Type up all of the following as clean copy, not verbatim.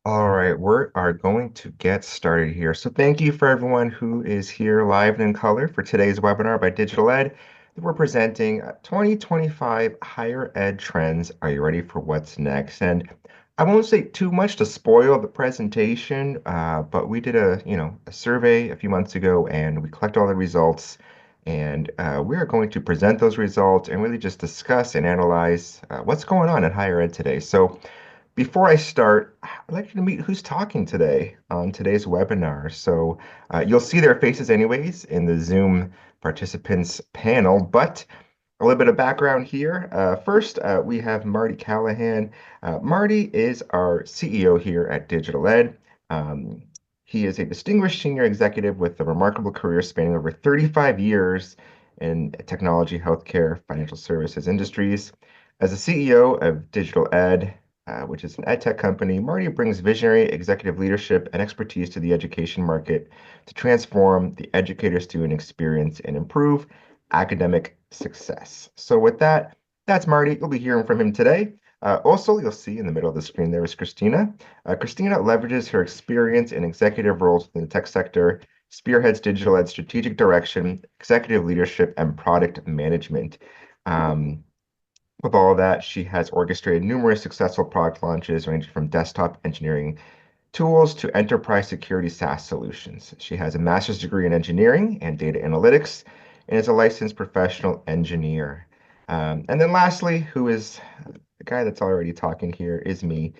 All right, we are going to get started here. So thank you for everyone who is here live and in color for today's webinar by Digital Ed. We're presenting 2025 Higher Ed Trends. Are you ready for what's next? And I won't say too much to spoil the presentation, but we did a survey a few months ago and we collect all the results. And we are going to present those results and really just discuss and analyze what's going on in higher ed today. So before I start, I'd like you to meet who's talking today on today's webinar. So you'll see their faces anyways in the Zoom participants panel, but a little bit of background here. First, we have Marty Callahan. Marty is our CEO here at Digital Ed. Um, he is a distinguished senior executive with a remarkable career spanning over 35 years in technology, healthcare, financial services industries. As the CEO of Digital Ed, which is an ed tech company, Marty brings visionary executive leadership and expertise to the education market to transform the educator-student experience and improve academic success. So with that, that's Marty. You'll be hearing from him today. Also, you'll see in the middle of the screen there is Christina. Christina leverages her experience in executive roles within the tech sector, spearheads digital ed strategic direction, executive leadership, and product management. Um, with all of that, she has orchestrated numerous successful product launches ranging from desktop engineering tools to enterprise security SaaS solutions. She has a master's degree in engineering and data analytics and is a licensed professional engineer. And then lastly, who is the guy that's already talking here is me,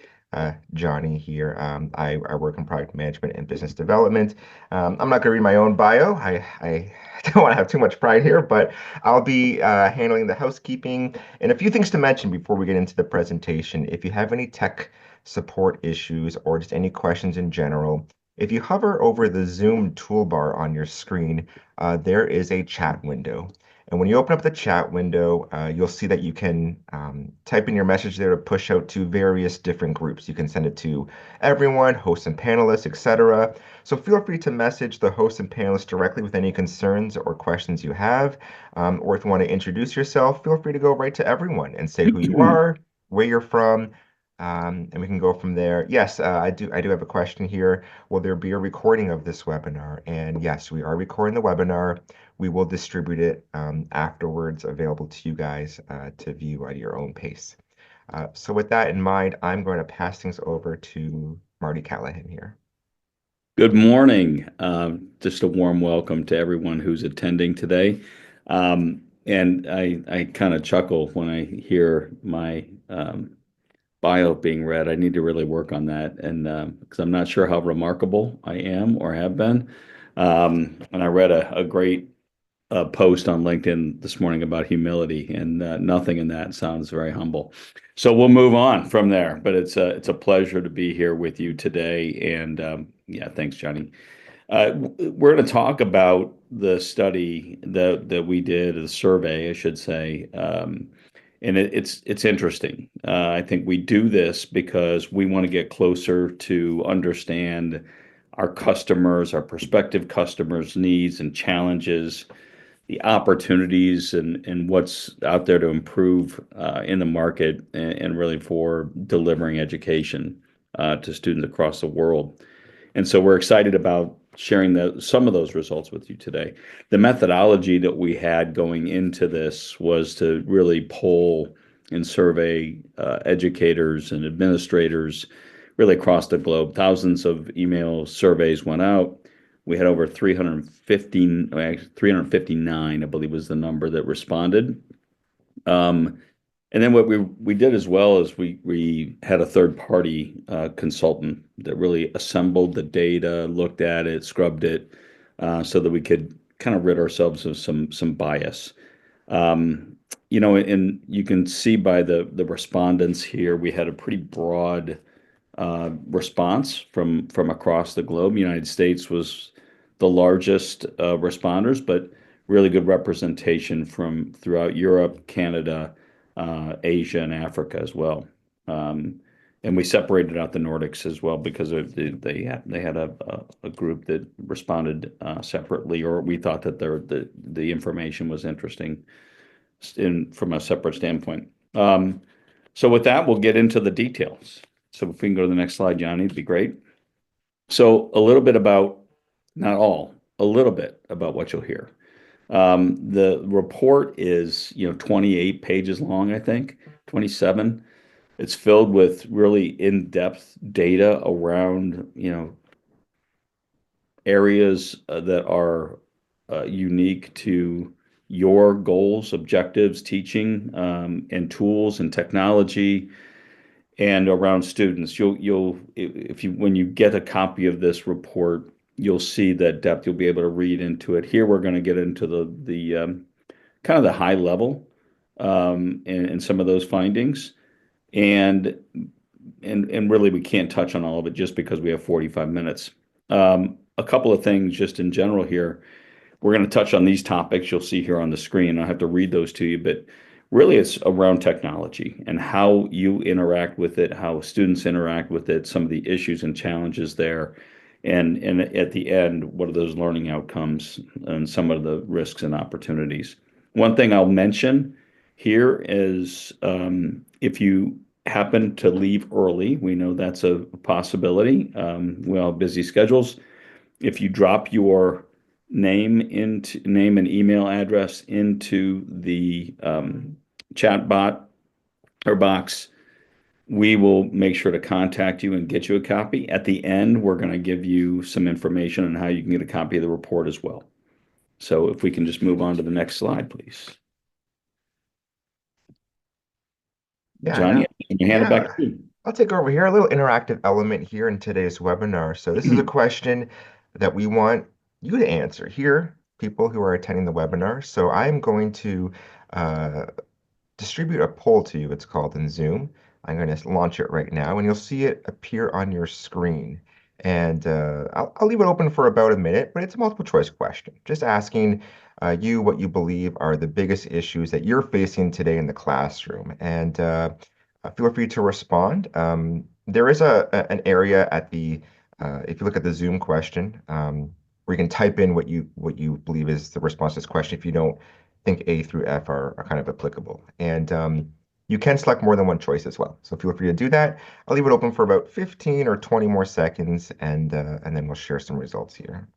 Johnny here. I work in product management and business development. I'm not going to read my own bio. I don't want to have too much pride here, but I'll be handling the housekeeping and a few things to mention before we get into the presentation. If you have any tech support issues or just any questions in general, if you hover over the Zoom toolbar on your screen, there is a chat window. And when you open up the chat window, you'll see that you can type in your message there to push out to various different groups. You can send it to everyone, hosts and panelists, etc. So feel free to message the hosts and panelists directly with any concerns or questions you have. Or if you want to introduce yourself, feel free to go right to everyone and say who you are, where you're from, and we can go from there. Yes, I do have a question here. Will there be a recording of this webinar? And yes, we are recording the webinar. We will distribute it afterwards, available to you guys to view at your own pace. So with that in mind, I'm going to pass things over to Marty Callahan here. Good morning. Just a warm welcome to everyone who's attending today. And I kind of chuckle when I hear my bio being read. I need to really work on that, and because I'm not sure how remarkable I am or have been. And I read a great post on LinkedIn this morning about humility, and nothing in that sounds very humble. So we'll move on from there. But it's a pleasure to be here with you today, and yeah, thanks, Johnny. We're going to talk about the study that we did, the survey, I should say, and it's interesting. I think we do this because we want to get closer to understand our customers, our prospective customers' needs and challenges, the opportunities and what's out there to improve in the market and really for delivering education to students across the world. And so we're excited about sharing some of those results with you today. The methodology that we had going into this was to really poll and survey educators and administrators really across the globe. Thousands of email surveys went out. We had over 359, I believe was the number that responded. And then what we did as well is we had a third party consultant that really assembled the data, looked at it, scrubbed it, so that we could kind of rid ourselves of some bias. And you can see by the respondents here, we had a pretty broad response from across the globe. United States was the largest responders, but really good representation from throughout Europe, Canada, Asia, and Africa as well. And we separated out the Nordics as well because they had a group that responded separately, or we thought that the information was interesting from a separate standpoint. So with that, we'll get into the details. So if we can go to the next slide, Johnny, it'd be great. So a little bit about, not all, a little bit about what you'll hear. The report is, 28 pages long, I think, 27. It's filled with really in-depth data around, areas that are unique to your goals, objectives, teaching, and tools and technology, and around students. If you when you get a copy of this report, you'll see that depth. You'll be able to read into it. Here, we're going to get into the kind of the high level and some of those findings, and and really we can't touch on all of it just because we have 45 minutes. A couple of things just in general here. We're going to touch on these topics you'll see here on the screen. I'll have to read those to you, but really it's around technology and how you interact with it, how students interact with it, some of the issues and challenges there, and at the end, what are those learning outcomes and some of the risks and opportunities. One thing I'll mention here is if you happen to leave early, we know that's a possibility. We all have busy schedules. If you drop your name and email address into the chat bot or box, we will make sure to contact you and get you a copy. At the end, we're going to give you some information on how you can get a copy of the report as well. So if we can just move on to the next slide, please. Yeah, Johnny, now, I'm gonna hand it back yeah. to you. I'll take over here. A little interactive element here in today's webinar. So this is a question that we want you to answer here, people who are attending the webinar. So I'm going to uh, distribute a poll to you, it's called in Zoom. I'm going to launch it right now, and you'll see it appear on your screen. And I'll leave it open for about a minute, but it's a multiple choice question, just asking you what you believe are the biggest issues that you're facing today in the classroom. And feel free to respond. There is an area at if you look at the Zoom question, where you can type in what you believe is the response to this question if you don't think A through F are kind of applicable. And you can select more than one choice as well. So feel free to do that. I'll leave it open for about 15 or 20 more seconds, and then we'll share some results here.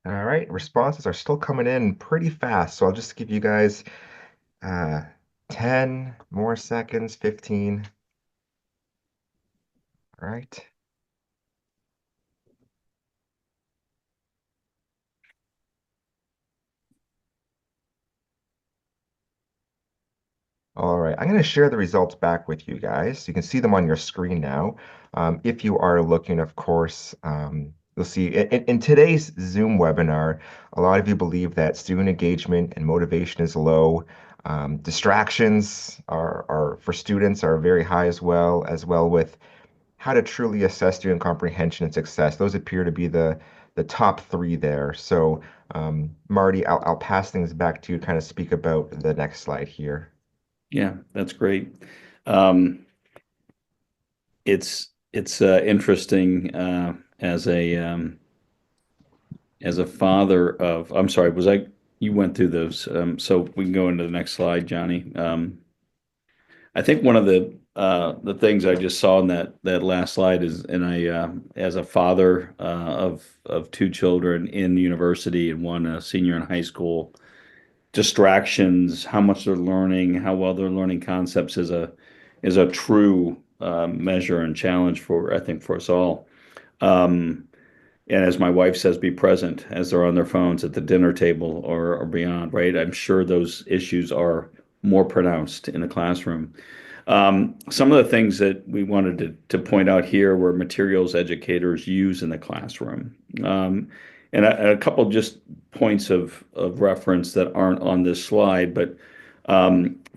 All right, responses are still coming in pretty fast, so I'll just give you guys uh, 10 more seconds, 15. All right. All right, I'm going to share the results back with you guys. You can see them on your screen now. If you are looking, of course, you'll see in today's Zoom webinar, a lot of you believe that student engagement and motivation is low. Distractions are for students are very high as well with how to truly assess student comprehension and success. Those appear to be the top three there. So, Marty, I'll pass things back to you to kind of speak about the next slide here. Yeah, that's great. Um, it's interesting as a father of. I'm sorry, was I? You went through those, so we can go into the next slide, Johnny. I think one of the things I just saw in that last slide is, and I as a father of two children in university and one a senior in high school, distractions, how much they're learning, how well they're learning concepts is a true measure and challenge for I think for us all. Um, and as my wife says, be present as they're on their phones at the dinner table or beyond, right? I'm sure those issues are more pronounced in the classroom. Some of the things that we wanted to point out here were materials educators use in the classroom. And a couple just points of reference that aren't on this slide, but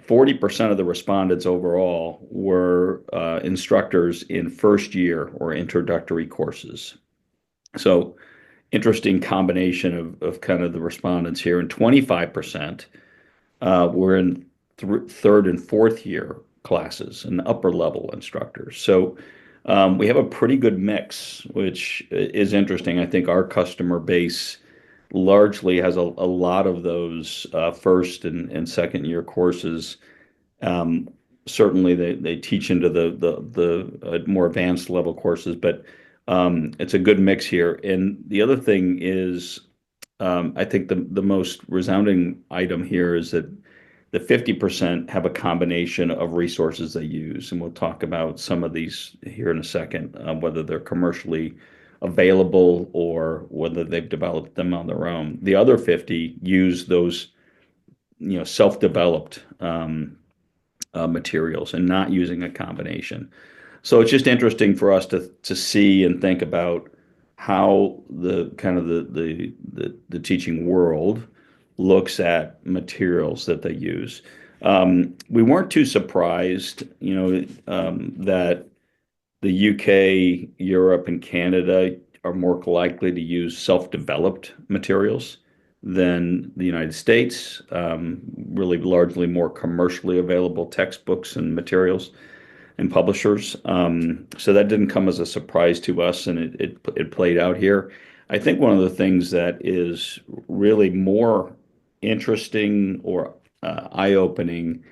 40% of the respondents overall were instructors in first year or introductory courses. So interesting combination of kind of the respondents here. And 25% were in third and fourth year classes and upper level instructors. So we have a pretty good mix, which is interesting. I think our customer base largely has a lot of those first and second year courses. Um, Certainly, they teach into the more advanced level courses, but it's a good mix here. And the other thing is, I think the most resounding item here is that the 50% have a combination of resources they use, and we'll talk about some of these here in a second, whether they're commercially available or whether they've developed them on their own. The other 50 use those, self-developed materials and not using a combination. So it's just interesting for us to see and think about how the kind of the teaching world looks at materials that they use. We weren't too surprised, that the UK, Europe, and Canada are more likely to use self-developed materials than the United States. Really, largely more commercially available textbooks and materials and publishers. So that didn't come as a surprise to us, and it played out here. I think one of the things that is really more interesting or eye-opening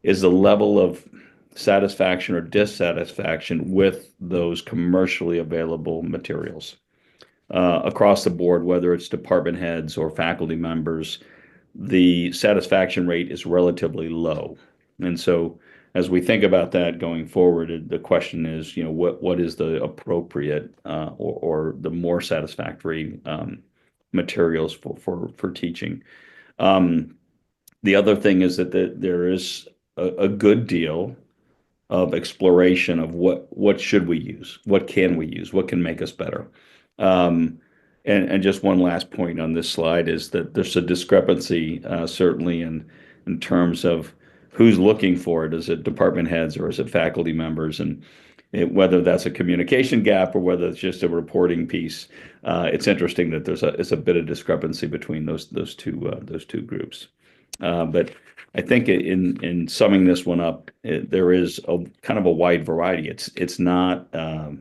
is the level of satisfaction or dissatisfaction with those commercially available materials across the board, whether it's department heads or faculty members. The satisfaction rate is relatively low. And so as we think about that going forward, the question is, what is the appropriate or the more satisfactory materials for teaching? Um, the other thing is that there is a good deal of exploration of what should we use, what can we use, what can make us better. Um, and just one last point on this slide is that there's a discrepancy certainly in terms of who's looking for it. Is it department heads or is it faculty members? And whether that's a communication gap or whether it's just a reporting piece, it's interesting that it's a bit of discrepancy between those two groups. But I think in summing this one up, there is a kind of a wide variety. It's not a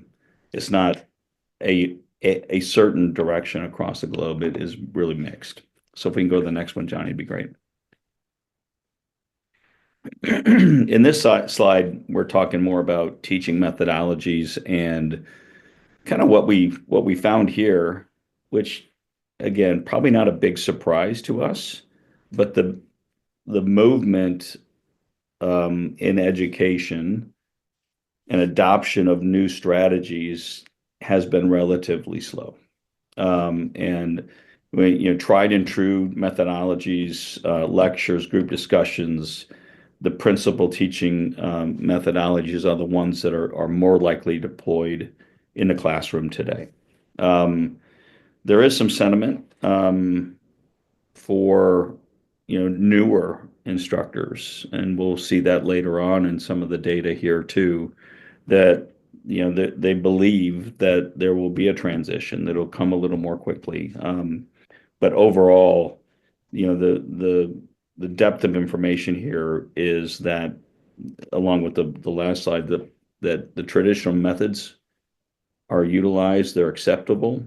certain direction across the globe. It is really mixed. So if we can go to the next one, Johnny, it'd be great. In this slide, we're talking more about teaching methodologies and kind of what we found here, which again, probably not a big surprise to us, but the movement in education and adoption of new strategies has been relatively slow. And tried and true methodologies, lectures, group discussions, the principal teaching methodologies are the ones that are more likely deployed in the classroom today. There is some sentiment for newer instructors, and we'll see that later on in some of the data here too, that they believe that there will be a transition that'll come a little more quickly. But overall, the depth of information here is that, along with the last slide, that the traditional methods are utilized, they're acceptable,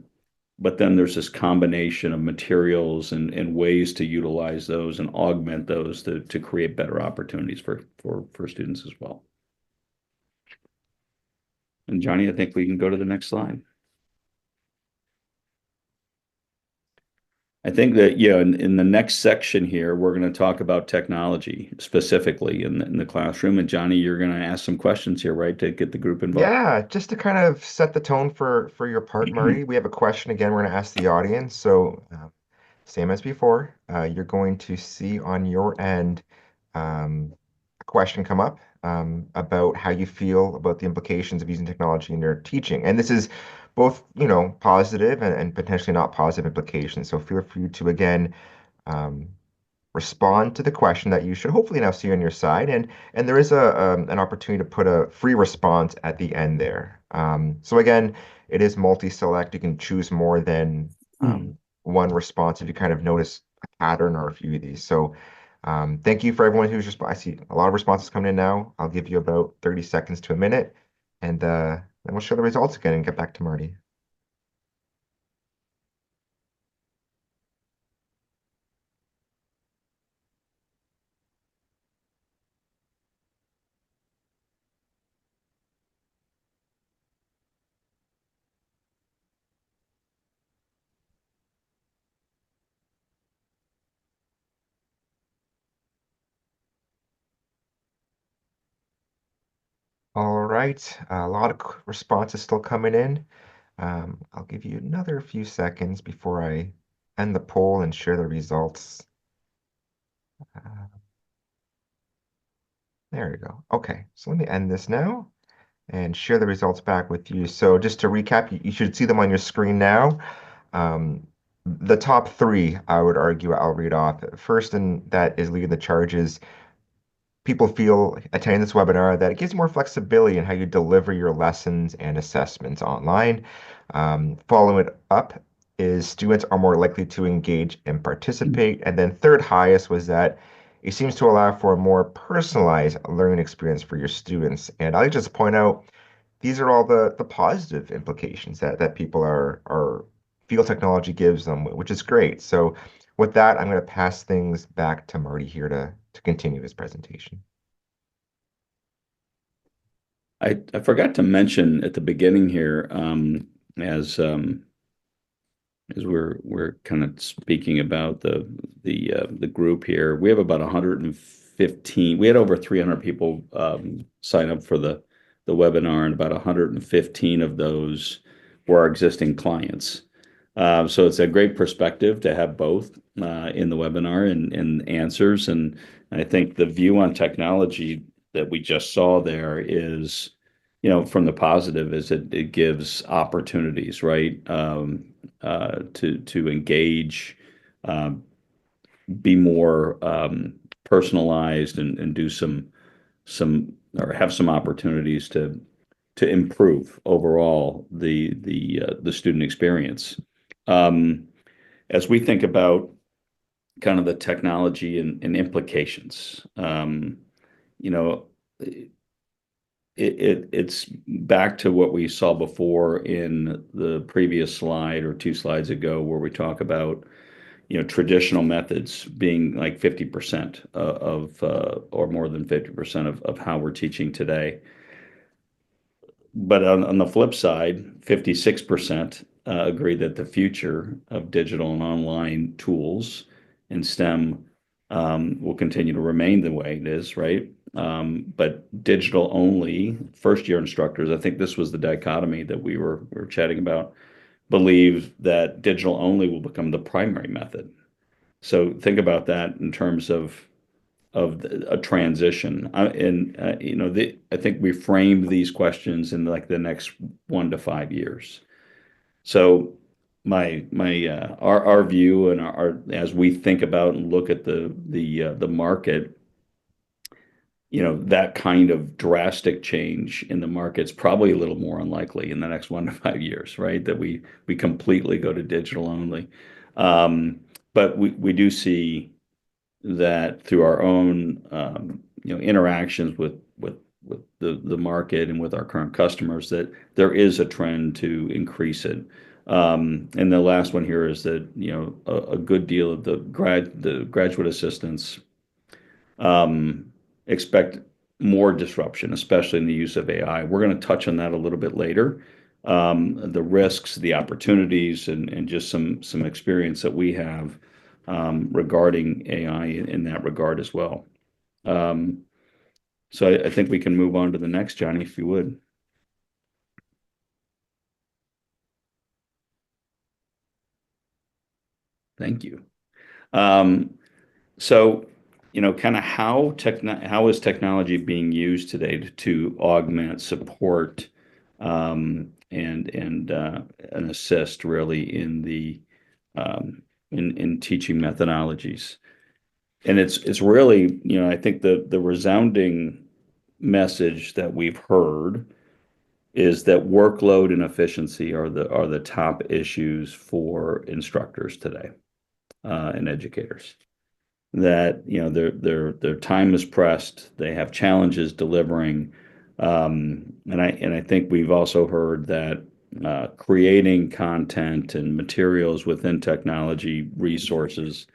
but then there's this combination of materials and ways to utilize those and augment those to create better opportunities for students as well. And Johnny, I think we can go to the next slide. I think that, in the next section here, we're going to talk about technology specifically in the classroom. And Johnny, you're going to ask some questions here, right, to get the group involved? Yeah, just to kind of set the tone for your part, Marty, we have a question again we're going to ask the audience. So, same as before, you're going to see on your end a question come up about how you feel about the implications of using technology in your teaching. And this is both, positive and potentially not positive implications. So feel free to, again, um, respond to the question that you should hopefully now see on your side. And there is an opportunity to put a free response at the end there. So again, it is multi-select. You can choose more than one response if you kind of notice a pattern or a few of these. So Thank you for everyone who's I see a lot of responses coming in now. I'll give you about 30 seconds to a minute, and then we'll share the results again and get back to Marty. All right, a lot of responses still coming in. I'll give you another few seconds before I end the poll and share the results. Uh, there we go. Okay, so let me end this now and share the results back with you. So just to recap, you should see them on your screen now. Um, the top three, I would argue, I'll read off. First, and that is leading the charges. People feel attending this webinar that it gives you more flexibility in how you deliver your lessons and assessments online. Following it up is students are more likely to engage and participate. And then third highest was that it seems to allow for a more personalized learning experience for your students. And I'll just point out these are all the positive implications that people are feel technology gives them, which is great. So with that, I'm going to pass things back to Marty here to continue his presentation. I forgot to mention at the beginning here, as as we're kind of speaking about the group here, we have about 115. We had over 300 people sign up for the webinar, and about 115 of those were our existing clients. So it's a great perspective to have both in the webinar and answers. And I think the view on technology that we just saw there is, from the positive is it gives opportunities, right? To engage, um, be more personalized and do some or have some opportunities to improve overall the student experience. Um, as we think about kind of the technology and implications, you know, it's back to what we saw before in the previous slide or two slides ago, where we talk about, traditional methods being like 50% or more than 50% of how we're teaching today. But on the flip side, 56% agree that the future of digital and online tools in STEM will continue to remain the way it is, right? But digital only first year instructors, I think this was the dichotomy that we were chatting about, believe that digital only will become the primary method. So think about that in terms of a transition. And I think we framed these questions in like the next 1 to 5 years. So our view and our as we think about and look at the market, that kind of drastic change in the market's probably a little more unlikely in the next 1 to 5 years, right? That we completely go to digital only. But we do see that through our own interactions with the market and with our current customers, that there is a trend to increase it. And the last one here is that a good deal of the graduate assistants expect more disruption, especially in the use of AI. We're going to touch on that a little bit later. The risks, the opportunities, and just some experience that we have regarding AI in that regard as well. So I think we can move on to the next, Johnny, if you would. Thank you. So, kind of how is technology being used today to augment, support, and assist really in the in teaching methodologies? And it's really, I think the resounding message that we've heard is that workload and efficiency are the top issues for instructors today, and educators. that their time is pressed, they have challenges delivering, and I think we've also heard that creating content and materials within technology resources,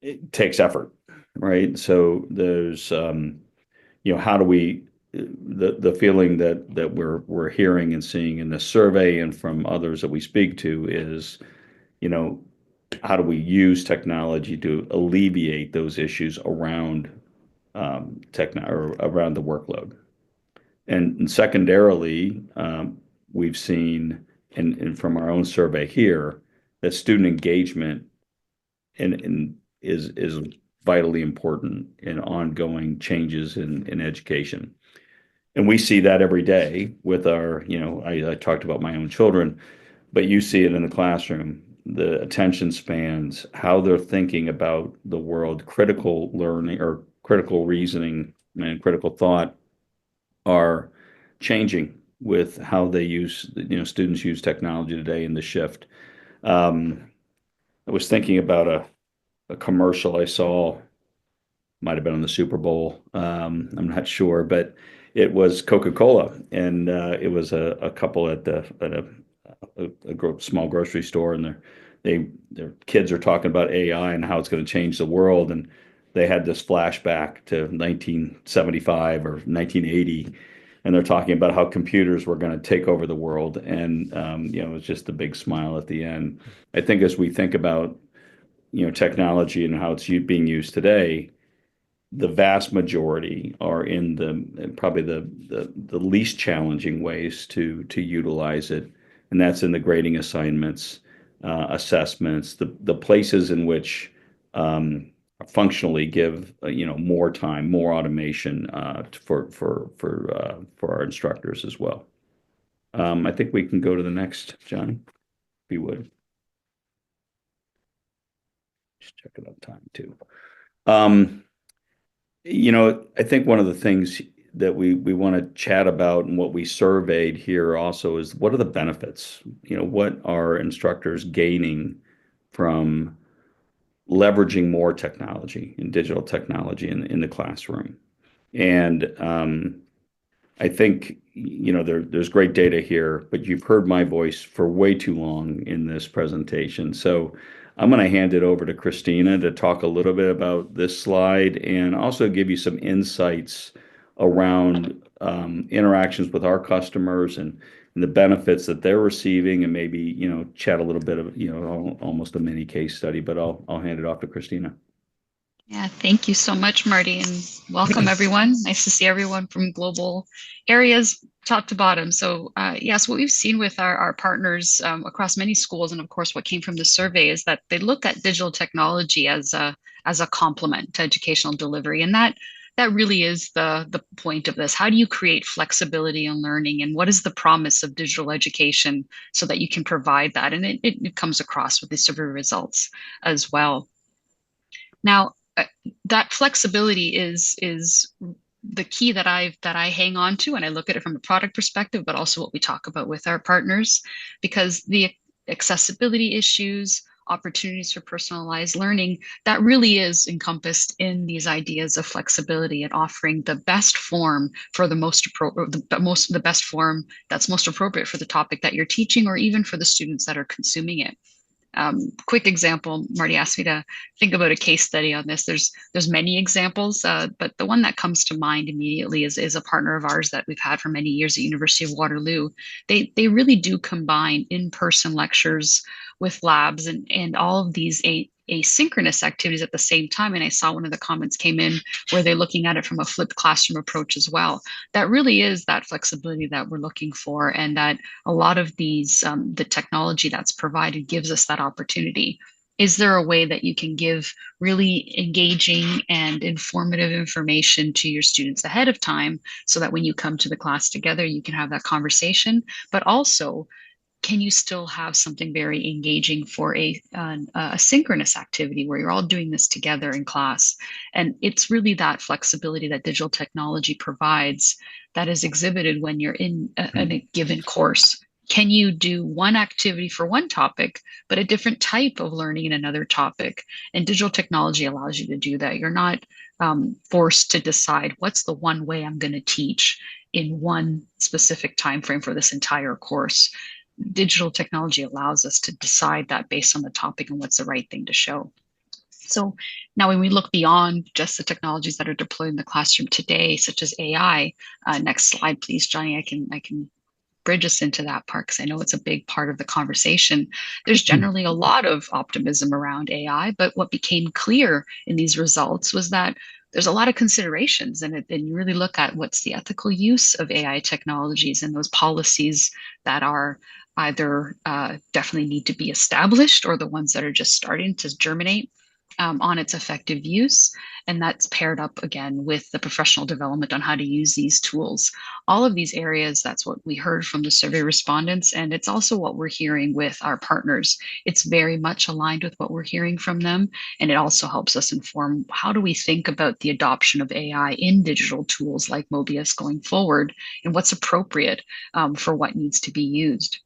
it takes effort, right? So there's how do we the feeling that we're hearing and seeing in this survey and from others that we speak to is, you know, how do we use technology to alleviate those issues around or around the workload? And secondarily, we've seen, and from our own survey here, that student engagement is vitally important in ongoing changes in education. And we see that every day with I talked about my own children, but you see it in the classroom, the attention spans, how they're thinking about the world, critical learning or critical reasoning and critical thought are changing with how they use, students use technology today in the shift. I was thinking about a commercial I saw, might have been on the Super Bowl. I'm not sure, but it was Coca-Cola, and it was a couple at a small grocery store, and their kids are talking about AI and how it's going to change the world, and they had this flashback to 1975 or 1980, and they're talking about how computers were going to take over the world, and it was just a big smile at the end. I think as we think about technology and how it's being used today, the vast majority are in probably the least challenging ways to utilize it, and that's in the grading assignments, assessments, the places in which functionally give more time, more automation for our instructors as well. I think we can go to the next, John, if you would. Just check it on time too. I think one of the things that we want to chat about and what we surveyed here also is what are the benefits? What are instructors gaining from leveraging more technology and digital technology in the classroom? And I think, there's great data here, but you've heard my voice for way too long in this presentation. So I'm going to hand it over to Christina to talk a little bit about this slide and also give you some insights around interactions with our customers and the benefits that they're receiving, and maybe, chat a little bit of, almost a mini case study, but I'll hand it off to Christina. Yeah, thank you so much, Marty, and welcome everyone. Nice to see everyone from global areas, top to bottom. So yes, what we've seen with our partners across many schools, and of course what came from the survey, is that they look at digital technology as a complement to educational delivery. And that really is the point of this. How do you create flexibility in learning, and what is the promise of digital education so that you can provide that? And it comes across with the survey results as well. Now, that flexibility is the key that I hang on to, and I look at it from a product perspective, but also what we talk about with our partners, because the accessibility issues, opportunities for personalized learning, that really is encompassed in these ideas of flexibility and offering the best form for the best form that's most appropriate for the topic that you're teaching, or even for the students that are consuming it. Quick example, Marty asked me to think about a case study on this. There's many examples, but the one that comes to mind immediately is a partner of ours that we've had for many years at University of Waterloo. They really do combine in-person lectures with labs and all of these asynchronous activities at the same time. And I saw one of the comments came in where they're looking at it from a flipped classroom approach as well. That really is that flexibility that we're looking for, and that a lot of these, the technology that's provided gives us that opportunity. Is there a way that you can give really engaging and informative information to your students ahead of time so that when you come to the class together, you can have that conversation, but also can you still have something very engaging for a synchronous activity where you're all doing this together in class? And it's really that flexibility that digital technology provides that is exhibited when you're in a given course Can you do one activity for one topic, but a different type of learning in another topic? And digital technology allows you to do that. You're not forced to decide what's the one way I'm going to teach in one specific time frame for this entire course. Digital technology allows us to decide that based on the topic and what's the right thing to show. So now when we look beyond just the technologies that are deployed in the classroom today, such as AI, next slide, please, Johnny, I can bridge us into that part because I know it's a big part of the conversation. There's generally a lot of optimism around AI, but what became clear in these results was that there's a lot of considerations, and you really look at what's the ethical use of AI technologies and those policies that are either definitely need to be established or the ones that are just starting to germinate on its effective use. And that's paired up again with the professional development on how to use these tools. All of these areas, that's what we heard from the survey respondents. And it's also what we're hearing with our partners. It's very much aligned with what we're hearing from them. And it also helps us inform how do we think about the adoption of AI in digital tools like Möbius going forward and what's appropriate for what needs to be used.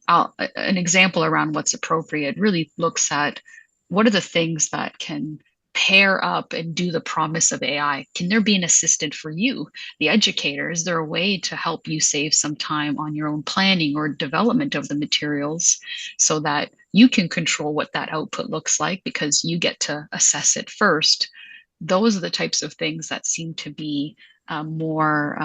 An example around what's appropriate really looks at what are the things that can pair up and do the promise of AI? Can there be an assistant for you, the educator? Is there a way to help you save some time on your own planning or development of the materials so that you can control what that output looks like because you get to assess it first? Those are the types of things that seem to be more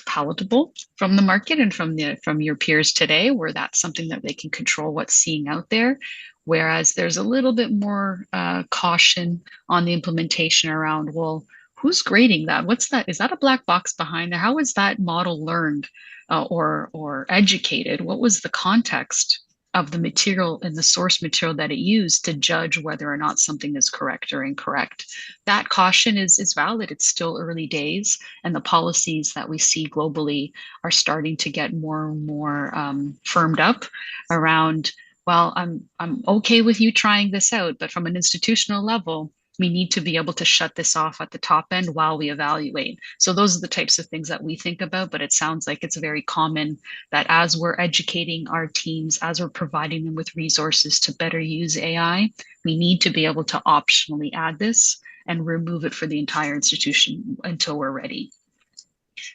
palatable from the market and from your peers today, where that's something that they can control what's seeing out there. Whereas there's a little bit more caution on the implementation around, well, who's grading that? What's that? Is that a black box behind there? How is that model learned or educated? What was the context of the material and the source material that it used to judge whether or not something is correct or incorrect? That caution is valid. It's still early days, and the policies that we see globally are starting to get more and more firmed up around, well, I'm okay with you trying this out, but from an institutional level, we need to be able to shut this off at the top end while we evaluate. So those are the types of things that we think about, but it sounds like it's very common that as we're educating our teams, as we're providing them with resources to better use AI, we need to be able to optionally add this and remove it for the entire institution until we're ready.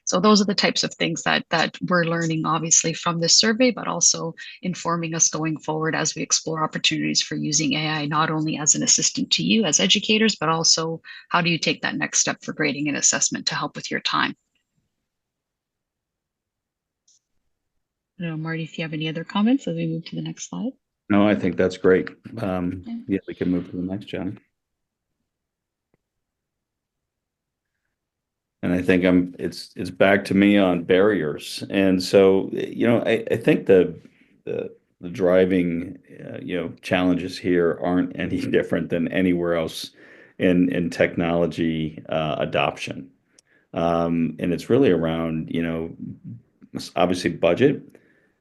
So those are the types of things that we're learning, obviously, from this survey, but also informing us going forward as we explore opportunities for using AI, not only as an assistant to you as educators, but also how do you take that next step for grading and assessment to help with your time. I don't know, Marty, if you have any other comments as we move to the next slide. No, I think that's great. Yeah, we can move to the next, Johnny. And I think it's back to me on barriers. And so, I think the driving, challenges here aren't any different than anywhere else in technology adoption. And it's really around, obviously budget.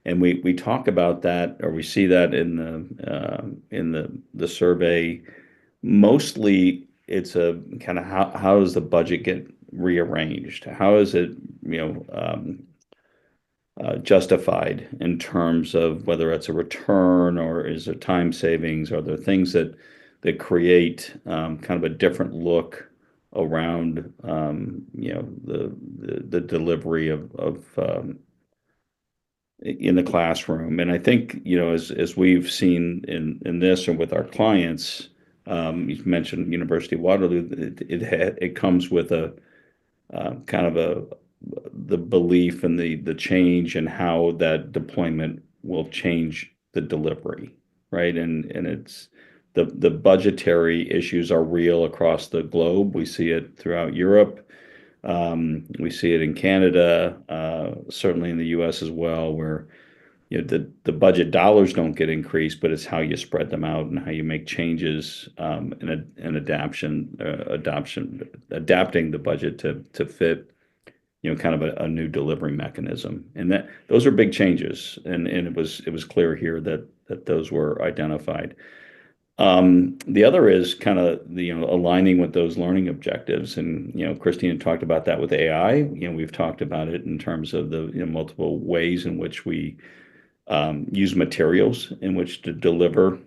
And we talk about that, or we see that in the survey. Mostly it's a kind of how does the budget get rearranged? How is it, justified in terms of whether it's a return or is it time savings? Are there things that create kind of a different look around the delivery of in the classroom? And I think, as we've seen in this and with our clients, you've mentioned University of Waterloo, it comes with a kind of the belief and the change and how that deployment will change the delivery, right? And it's the budgetary issues are real across the globe. We see it throughout Europe. We see it in Canada, certainly in the US as well, where the budget dollars don't get increased, but it's how you spread them out and how you make changes and adapting the budget to fit kind of a new delivery mechanism. And that those are big changes, and it was clear here that those were identified. The other is kind of aligning with those learning objectives, and Christina talked about that with AI. We've talked about it in terms of the multiple ways in which we use materials in which to deliver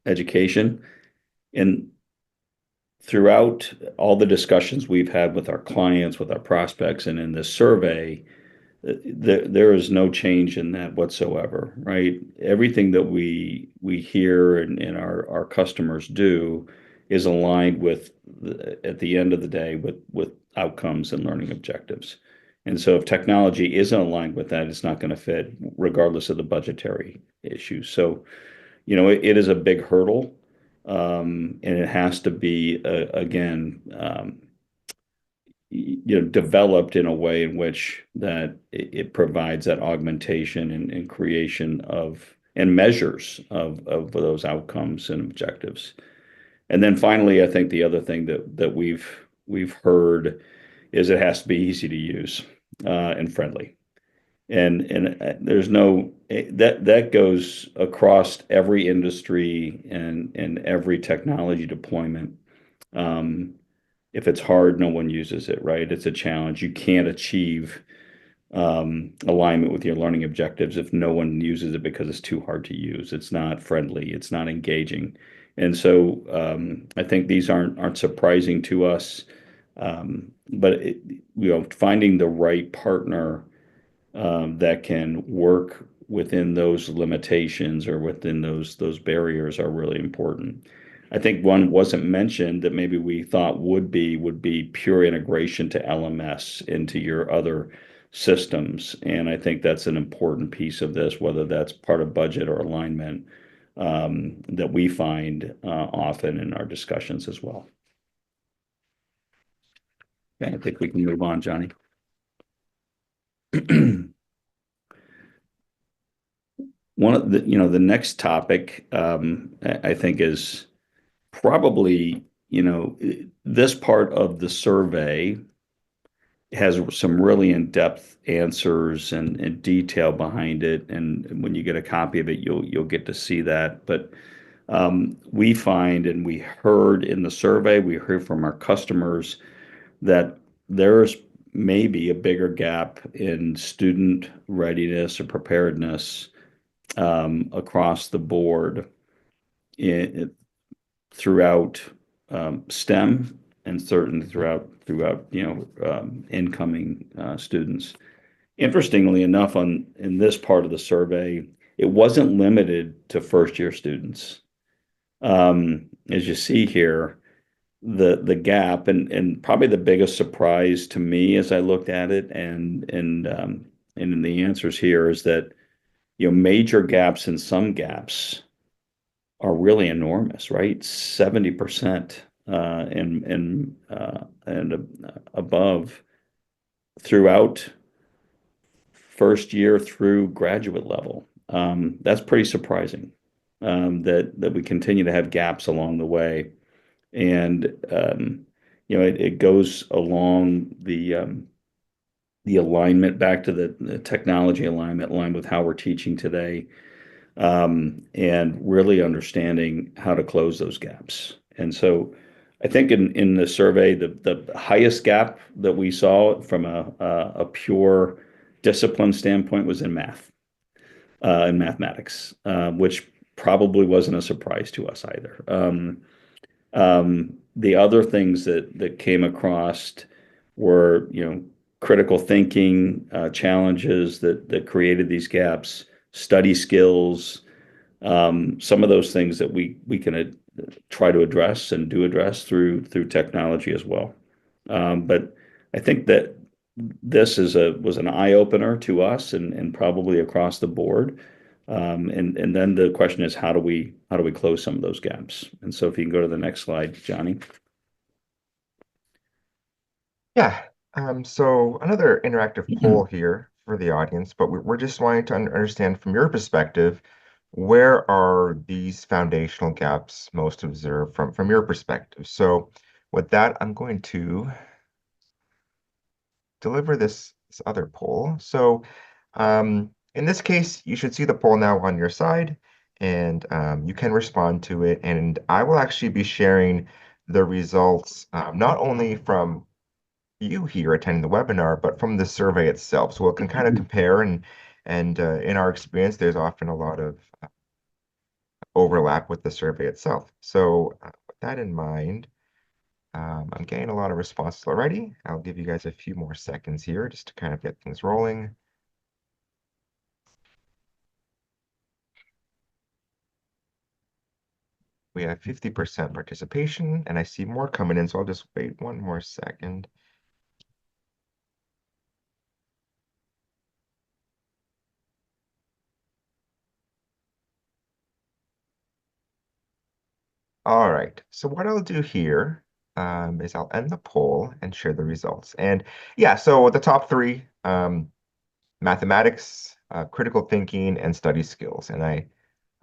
education. And throughout all the discussions we've had with our clients, with our prospects, and in this survey, there is no change in that whatsoever, right? Everything that we hear and our customers do is aligned with at the end of the day with outcomes and learning objectives. And so if technology isn't aligned with that, it's not going to fit regardless of the budgetary issue. So, it is a big hurdle, and it has to be again, developed in a way in which that it provides that augmentation and creation of and measures of those outcomes and objectives. And then finally, I think the other thing that we've heard is it has to be easy to use and friendly. And there's no that goes across every industry and every technology deployment. If it's hard, no one uses it, right? It's a challenge. You can't achieve alignment with your learning objectives if no one uses it because it's too hard to use. It's not friendly. It's not engaging. And so I think these aren't surprising to us. But finding the right partner that can work within those limitations or within those barriers are really important. I think one wasn't mentioned that maybe we thought would be pure integration to LMS into your other systems. And I think that's an important piece of this, whether that's part of budget or alignment, that we find often in our discussions as well. Okay, I think we can move on, Johnny. One of the next topic I think is probably, this part of the survey has some really in-depth answers and detail behind it. And when you get a copy of it, you'll get to see that. But we find, and we heard in the survey, we heard from our customers that there's maybe a bigger gap in student readiness or preparedness across the board throughout STEM and certainly throughout incoming students. Interestingly enough, in this part of the survey, it wasn't limited to first-year students. As you see here, the gap and probably the biggest surprise to me as I looked at it and in the answers here is that major gaps and some gaps are really enormous, right? 70% and above throughout first year through graduate level. That's pretty surprising that we continue to have gaps along the way. And it goes along the alignment back to the technology aligned with how we're teaching today, and really understanding how to close those gaps. And so I think in the survey, the highest gap that we saw from a pure discipline standpoint was in math, in mathematics, which probably wasn't a surprise to us either. The other things that came across were, critical thinking challenges that created these gaps, study skills, some of those things that we can try to address and do address through technology as well. But I think that this was an eye opener to us and probably across the board. And then the question is, how do we close some of those gaps? And so if you can go to the next slide, Johnny. Yeah. So another interactive poll here for the audience, but we're just wanting to understand from your perspective, where are these foundational gaps most observed from your perspective? So with that, I'm going to deliver this other poll. So in this case, you should see the poll now on your side, and you can respond to it. And I will actually be sharing the results not only from you here attending the webinar, but from the survey itself. So we can kind of compare and And in our experience, there's often a lot of overlap with the survey itself. So with that in mind, I'm getting a lot of responses already. I'll give you guys a few more seconds here just to kind of get things rolling. We have 50% participation, and I see more coming in, so I'll just wait one more second. All right, so what I'll do here is I'll end the poll and share the results. And yeah, so the top three, mathematics, critical thinking, and study skills. And I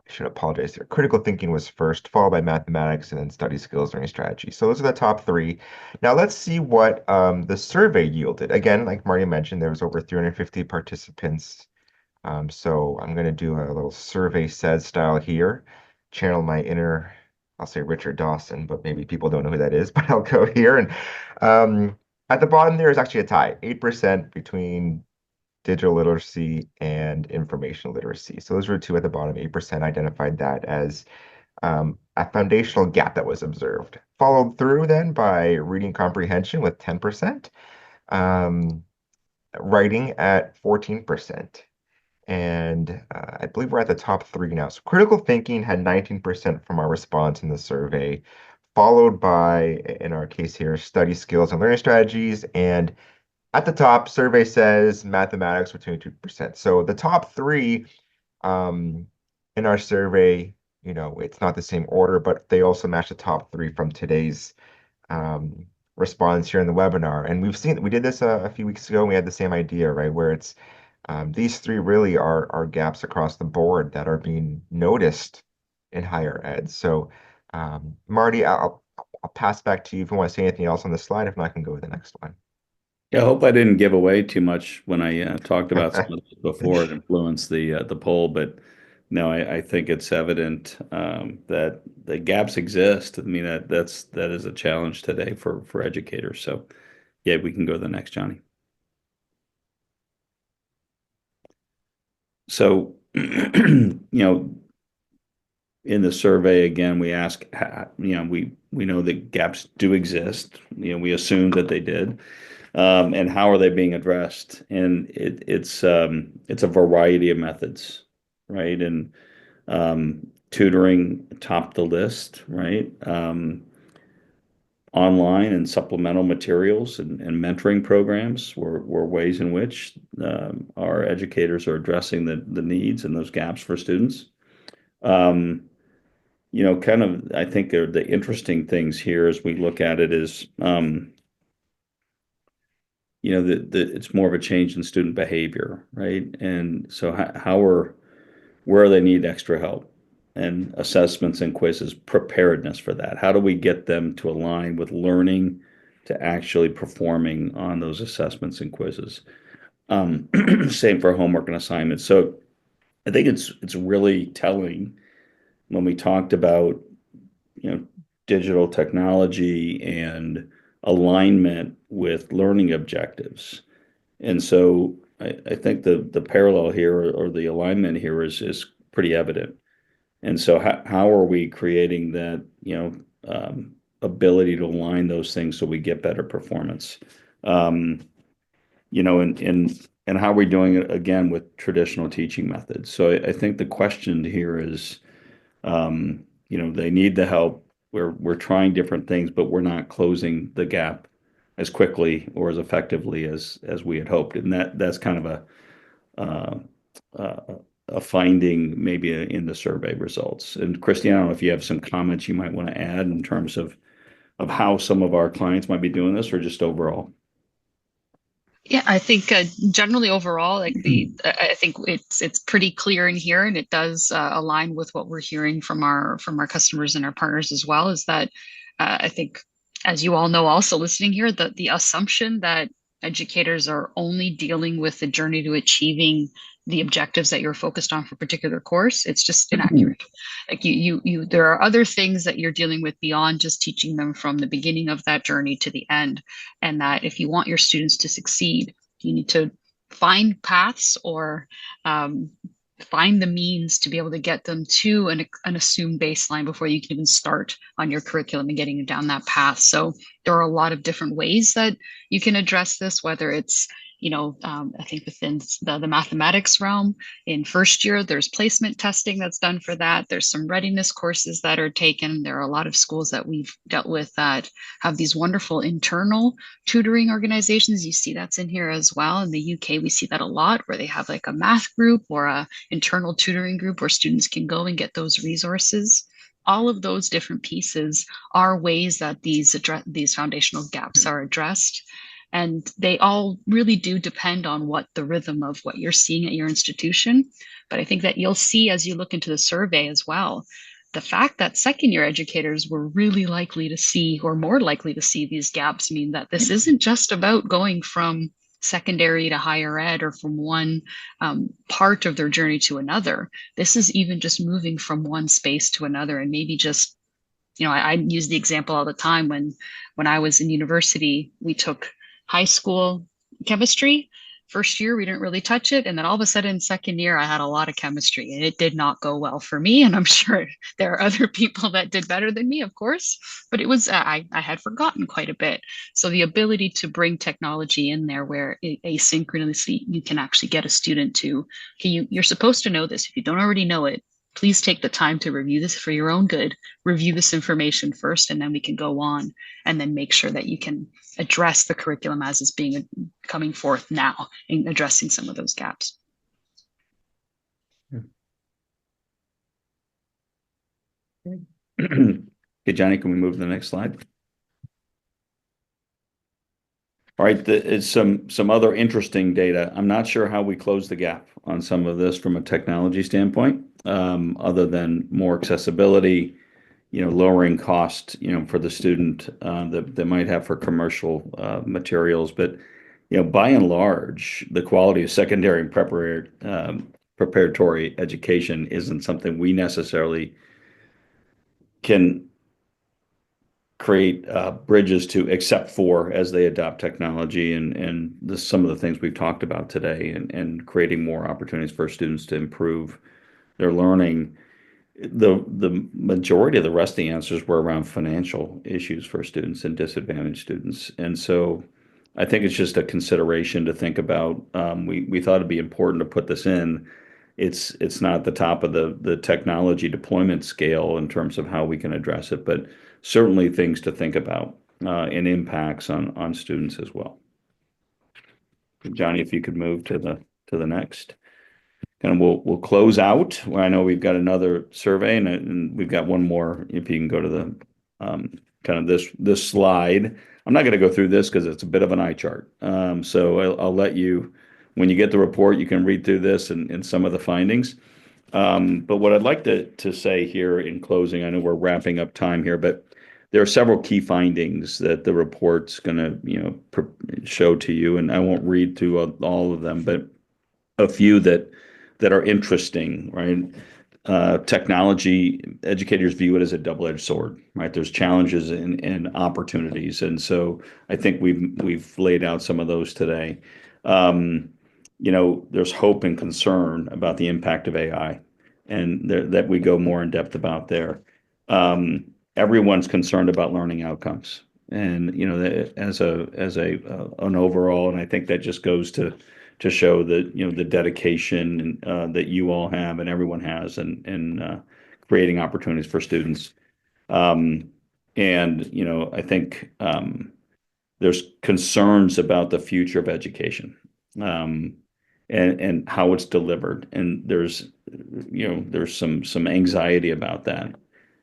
should apologize here. Critical thinking was first, followed by mathematics, and then study skills, learning strategy. So those are the top three. Now let's see what the survey yielded. Again, like Marty mentioned, there was over 350 participants. So I'm going to do a little survey says style here, channel my inner, I'll say Richard Dawson, but maybe people don't know who that is, but I'll go here. And at the bottom there is actually a tie, 8% between digital literacy and information literacy. So those were two at the bottom. 8% identified that as a foundational gap that was observed. Followed through then by reading comprehension with 10%, writing at 14%. And I believe we're at the top three now. So critical thinking had 19% from our response in the survey, followed by, in our case here, study skills and learning strategies. And at the top, survey says mathematics with 22%. So the top three in our survey, it's not the same order, but they also match the top three from today's response here in the webinar. And we did this a few weeks ago, and we had the same idea, right? Where it's these three really are gaps across the board that are being noticed in higher ed. So Marty, I'll pass back to you if you want to say anything else on the slide. If not, I can go with the next one. Yeah, I hope I didn't give away too much when I talked about some of this before it influenced the poll, but no, I think it's evident that the gaps exist. I mean that is a challenge today for educators. So yeah, we can go to the next, Johnny. So in the survey again, we ask, we know that gaps do exist. We assume that they did. And how are they being addressed? And it's a variety of methods, right? And tutoring topped the list, right? Online and supplemental materials and mentoring programs were ways in which our educators are addressing the needs and those gaps for students. Kind of, I think the interesting things here as we look at it is it's more of a change in student behavior, right? And so where they need extra help and assessments and quizzes, preparedness for that. How do we get them to align with learning to actually performing on those assessments and quizzes? Same for homework and assignments. So I think it's really telling when we talked about, digital technology and alignment with learning objectives. And so I think the parallel here or the alignment here is pretty evident. And so how are we creating that, ability to align those things so we get better performance? And how are we doing it again with traditional teaching methods? So I think the question here is, they need the help. We're trying different things, but we're not closing the gap as quickly or as effectively as we had hoped. And that's kind of a finding maybe in the survey results. And Christina, I don't know if you have some comments you might want to add in terms of how some of our clients might be doing this or just overall. Yeah, I think generally overall, I think it's pretty clear in here, and it does align with what we're hearing from our customers and our partners as well. Is that I think, as you all know, also listening here, the assumption that educators are only dealing with the journey to achieving the objectives that you're focused on for a particular course, it's just inaccurate. Like there are other things that you're dealing with beyond just teaching them from the beginning of that journey to the end. And that if you want your students to succeed, you need to find paths or find the means to be able to get them to an assumed baseline before you can even start on your curriculum and getting down that path. So there are a lot of different ways that you can address this, whether it's, I think within the mathematics realm in first year, there's placement testing that's done for that. There's some readiness courses that are taken. There are a lot of schools that we've dealt with that have these wonderful internal tutoring organizations. You see that's in here as well. In the UK, we see that a lot where they have like a math group or a internal tutoring group where students can go and get those resources. All of those different pieces are ways that these foundational gaps are addressed. And they all really do depend on what the rhythm of what you're seeing at your institution. But I think that you'll see as you look into the survey as well, the fact that second year educators were really likely to see or more likely to see these gaps mean that this isn't just about going from secondary to higher ed or from one part of their journey to another. This is even just moving from one space to another and maybe just, I use the example all the time when I was in university, we took high school chemistry. First year, we didn't really touch it. And then all of a sudden, second year, I had a lot of chemistry and it did not go well for me. And I'm sure there are other people that did better than me, of course, but it was, I had forgotten quite a bit. So the ability to bring technology in there where asynchronously you can actually get a student to, okay, you're supposed to know this. If you don't already know it, please take the time to review this for your own good. Review this information first, and then we can go on and then make sure that you can address the curriculum as it's being coming forth now and addressing some of those gaps. Okay, Johnny, can we move to the next slide? All right, it's some other interesting data. I'm not sure how we close the gap on some of this from a technology standpoint, other than more accessibility, lowering cost, for the student that they might have for commercial materials. But, by and large, the quality of secondary and preparatory education isn't something we necessarily can create bridges to, except for as they adopt technology and some of the things we've talked about today, and creating more opportunities for students to improve their learning. The majority of the rest of the answers were around financial issues for students and disadvantaged students. And so I think it's just a consideration to think about. We thought it'd be important to put this in. It's not the top of the technology deployment scale in terms of how we can address it, but certainly things to think about and impacts on students as well. Johnny, if you could move to the next. And we'll close out. I know we've got another survey and we've got one more. If you can go to the kind of this slide. I'm not going to go through this because it's a bit of an eye chart. So I'll let you, when you get the report, you can read through this and some of the findings. But what I'd like to say here in closing, I know we're wrapping up time here, but there are several key findings that the report's going to show to you, and I won't read through all of them, but a few that are interesting, right? Technology, educators view it as a double-edged sword, right? There's challenges and opportunities, and so I think we've laid out some of those today. There's hope and concern about the impact of AI, and that we go more in depth about there. Everyone's concerned about learning outcomes, and as an overall, and I think that just goes to show that the dedication that you all have and everyone has in creating opportunities for students. I think there's concerns about the future of education and how it's delivered, and there's some anxiety about that.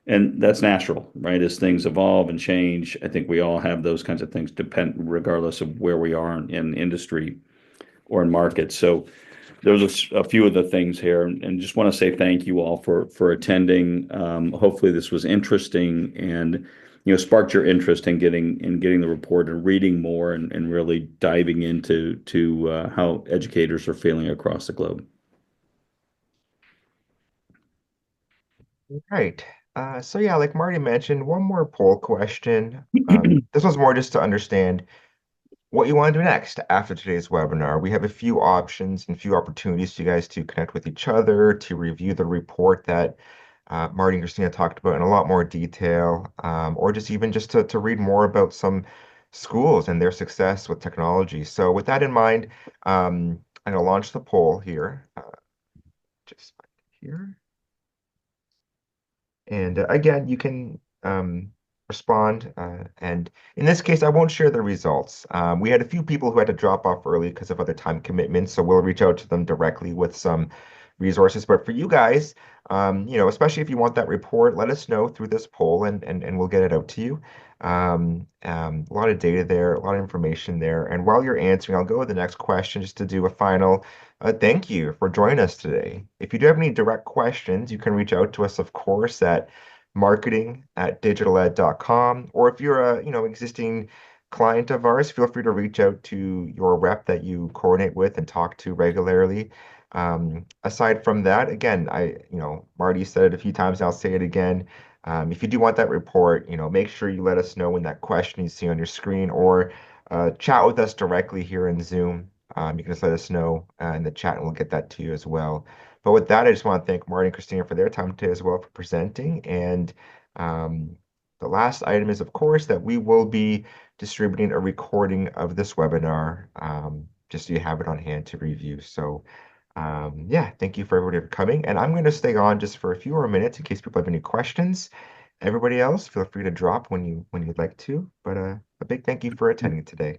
And that's natural, right? As things evolve and change, I think we all have those kinds of things regardless of where we are in industry or in markets. So there's a few of the things here, and just want to say thank you all for attending. Hopefully this was interesting and sparked your interest in getting the report and reading more and really diving into how educators are feeling across the globe. Right. So yeah, like Marty mentioned, one more poll question. This was more just to understand what you want to do next after today's webinar. We have a few options and few opportunities for you guys to connect with each other, to review the report that Marty and Christina talked about in a lot more detail, or just to read more about some schools and their success with technology. So with that in mind, I'm going to launch the poll here. Just find it here. And again, you can respond. And in this case, I won't share the results. We had a few people who had to drop off early because of other time commitments, so we'll reach out to them directly with some resources. But for you guys, especially if you want that report, let us know through this poll and we'll get it out to you. A lot of data there, a lot of information there. And while you're answering, I'll go with the next question just to do a final thank you for joining us today. If you do have any direct questions, you can reach out to us, of course, at marketing@digitaled.com. Or if you're a existing client of ours, feel free to reach out to your rep that you coordinate with and talk to regularly. Aside from that, again, Marty said it a few times, and I'll say it again. If you do want that report, make sure you let us know in that question you see on your screen, or chat with us directly here in Zoom. You can just let us know in the chat and we'll get that to you as well. But with that, I just want to thank Marty and Christina for their time today as well for presenting. And the last item is, of course, that we will be distributing a recording of this webinar, just so you have it on hand to review. So yeah, thank you for everybody for coming. And I'm going to stay on just for a few more minutes in case people have any questions. Everybody else, feel free to drop when you'd like to. But a big thank you for attending today.